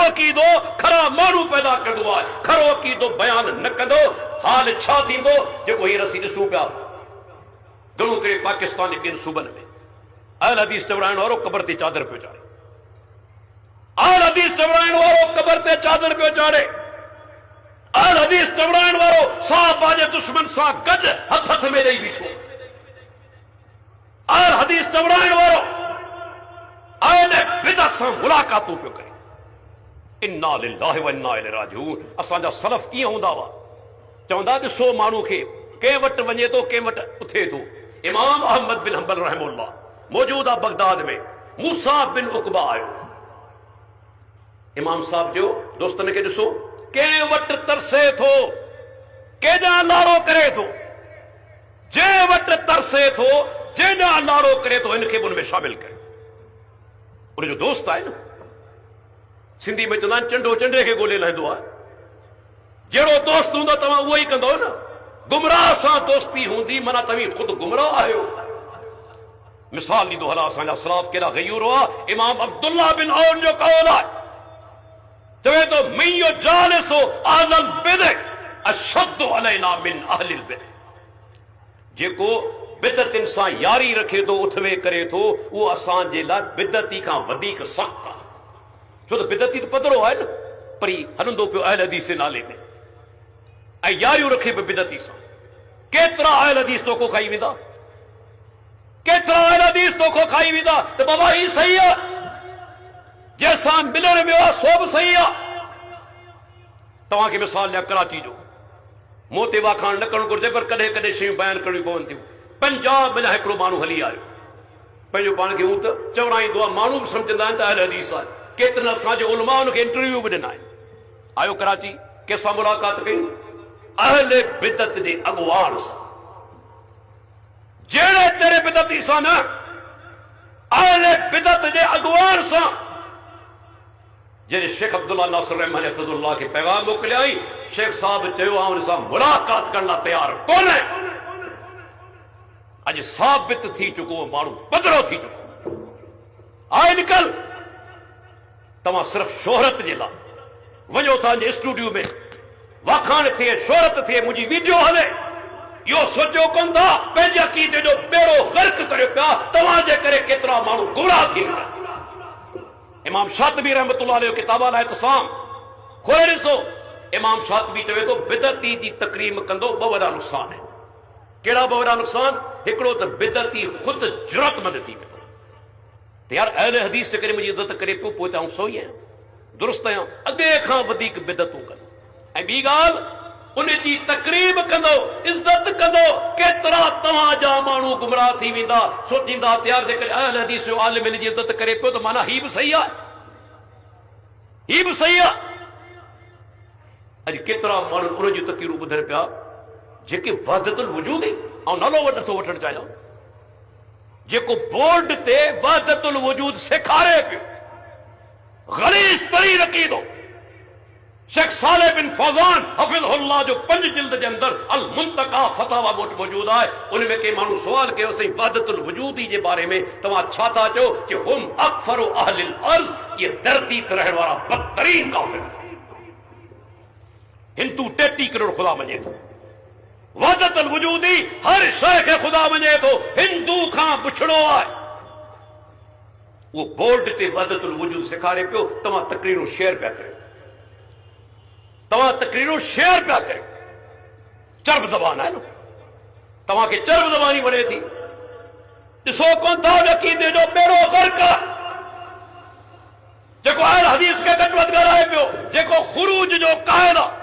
अकीदो खरा मानू पैदा कंदो आहे, खरो अकीदो बयान न कंदो हाल छा थींदो जेको हींअर असीं ॾिसूं पिया घणो करे पाकिस्तान जे ॿियनि सूबनि में अहल हदीस चवराइण वारो क़बर ते चादर पियो चाढ़े, अहल हदीस चवराइण वारो क़बर ते चादर पियो चाढ़े, अहल हदीस चवराइण वारो साहबा जे दुश्मन सां गॾु हथ हथ में ॾेई बीठो, अहल हदीस चवराइण वारो अहल बिदअत सां मुलाक़ातूं पियो करे। इन्ना लिल्लाहि व इन्ना इलैहि राजिऊन। असांजा सलफ कीअं हूंदा हुआ, चवंदा ॾिसो माण्हू खे कंहिं वटि वञे थो कंहिं वटि उथे थो। इमाम अहमद बिन हंबल रहमहुल्लाह मौजूद आहे बगदाद में, मूसा बिन उकबा आयो, इमाम साहब जो दोस्तन खे ॾिसो कंहिं वटि तरसे थो, केॾां लाड़ो करे थो, जंहिं वटि तरसे थो जेॾां लाड़ो करे थो हिन खे बि हुन में शामिल करे। उनजो दोस्त आहे न, सिंधी में चवंदा आहिनि चंडो चंडे खे ॻोल्हे लहंदो आहे, जहिड़ो दोस्त हूंदो तव्हां उहो ई कंदो न। गुमराह सां दोस्ती हूंदी माना तव्हीं ख़ुदि गुमराह आहियो। मिसाल ॾींदो हला असांजा सलाफ केॾा गयूर हुआ। इमाम अब्दुल्लाह बिन औन जो कौल आहे, चवे थो मइयो जालिसो अहलल बिदअ अशद्दु अलैना मिन अहलिल बिदअ। जेको बिदअतिन सां यारी रखे थो उथवे करे थो उहो असांजे लाइ बिदअती खां वधीक सख़्तु आहे। छो त बिदअती त पधरो आहे न, परी हलंदो पियो अहल हदीस जे नाले में ऐं यारियूं रखे पियो बिदअती सां। केतिरा अहल हदीस तोखो खाई वेंदा, केतिरा अहल हदीस तोखो खाई वेंदा त बाबा ही सही आहे, जंहिंसां मिलण वियो आहे सो बि सही आहे। तव्हांखे मिसाल ॾियां कराची जो, मूं ते वाखाण न करणु घुरिजे पर कॾहिं कॾहिं शयूं बयानु करणियूं पवनि थियूं। पंजाब में हिकिड़ो माण्हू हली आयो, पंहिंजो पाण खे हू त चवराईंदो आहे, माण्हू बि सम्झंदा आहिनि त अहल हदीस आहे, केतिरनि असांजे उलमा उनखे इंटरव्यू बि ॾिना आहिनि। आयो कराची, कंहिंसां मुलाक़ात कई, अहले बिदअत जे अॻुवान सां, जहिड़े तेरे बिदअती सां न, अहले बिदअत जे अॻुवान सां। जॾहिं शेख अब्दुल्ला नासिर रहमान हफ़िज़ुल्लाह खे पैगाम मोकिलियाई, शेख साहब चयो हुन सां मुलाक़ात करण लाइ तयार कोन्हे। अॼु साबित थी चुको, माण्हू पधरो थी चुको आहे। निकल, तव्हां सिर्फ़ शोहरत जे लाइ वञो तव्हांजे स्टूडियो में वाखाण थिए, शोहरत थिए, मुंहिंजी वीडियो हले, इहो सोचियो कोन था पंहिंजे अक़ीदे जो बेड़ो गर्क करियो पिया। तव्हांजे करे केतिरा माण्हू गुमराह थी विया। इमाम शातिबी रहमतुल्लाह अलैह किताब अल इत्तिसाम खोले ॾिसो, इमाम शातिबी चवे थो बिदअती जी तकरीम कंदो ॿ वॾा नुक़सान आहिनि। कहिड़ा ॿ वॾा नुक़सान? हिकिड़ो त बिदअती ख़ुदि जुरतमंद थी वेंदो त यार अहल हदीस जे करे मुंहिंजी इज़त करे पियो, पोइ त आउं सही आहियां, दुरुस्त आहियां, अॻे खां वधीक बिदअतूं कंदो। ऐं ॿी ॻाल्हि, उनजी तकरीब कंदो, इज़त कंदो। केतिरा तव्हांजा माण्हू गुमराह थी वेंदा, सोचींदा त्यार जेकॾहिं अहल हदीस जो आलिम जी इज़त करे पियो त माना ही बि सही आहे, ही बि सही आहे। अॼु केतिरा माण्हू उन जूं तकरीरूं ॿुधनि पिया जेके वहदतुल वजूद, ऐं नालो नथो वठणु चाहियां, जेको बोर्ड ते वहदतुल वजूद सेखारे पियो, गलीज़ तरीन अक़ीदो। शेख सालेह बिन फौजान हफ़िज़हुल्लाह जो 5 जिल्द जे अंदर अल मुंतका फतावा वटि मौजूद आहे। उनमें के माण्हू सुवाल कयो, सही वहदतुल वजूदी जे बारे में तव्हां छा था चओ कि हुम अकफरु अहलिल अर्ज़, ये धरती ते रहण वारा बदतरीन काफ़िर। हिंदू 33 करोड़ ख़ुदा मञे थो, वहदतुल वजूदी हर शइ खे ख़ुदा मञे थो, हिंदू खां पुछड़ो आहे। उहो बोर्ड ते वहदतुल वजूद सेखारे पियो, तव्हां तकरीरूं शेयर पिया करियो, तव्हां तकरीरूं शेयर पिया करियो। चर्ब ज़बान आहे न, तव्हांखे चर्ब ज़बानी वणे थी। ॾिसो कोन था अक़ीदे जो बेड़ो गर्क, जेको अहल हदीस खे घटि वधि ॻाल्हाए पियो, जेको ख़ुरूज जो क़ाइल आहे,